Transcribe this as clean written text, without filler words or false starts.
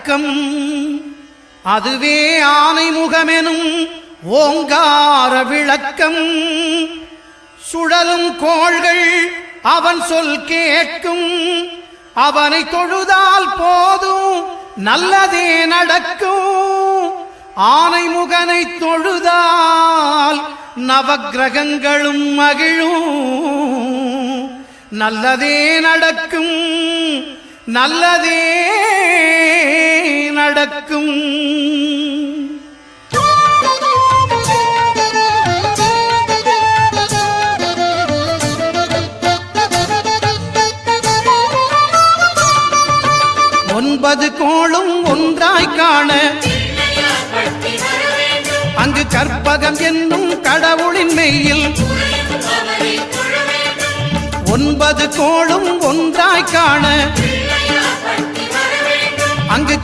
அடக்கம். அதுவே ஆனைமுகமெனும் ஓங்கார விளக்கம். சுழலும் கோள்கள் அவன் சொல் கேட்கும். அவனை தொழுதால் போதும் நல்லதே நடக்கும். ஆனைமுகனை தொழுதால் நவக்கிரகங்களும் மகிழும். நல்லதே நடக்கும், நல்லதே நடக்கும். ஒன்பது கோளும் ஒன்றாய் காண அங்கு கற்பகம் என்னும் கடவுளின் மெய்யில். ஒன்பது கோளும் ஒன்றாய் காண அங்கு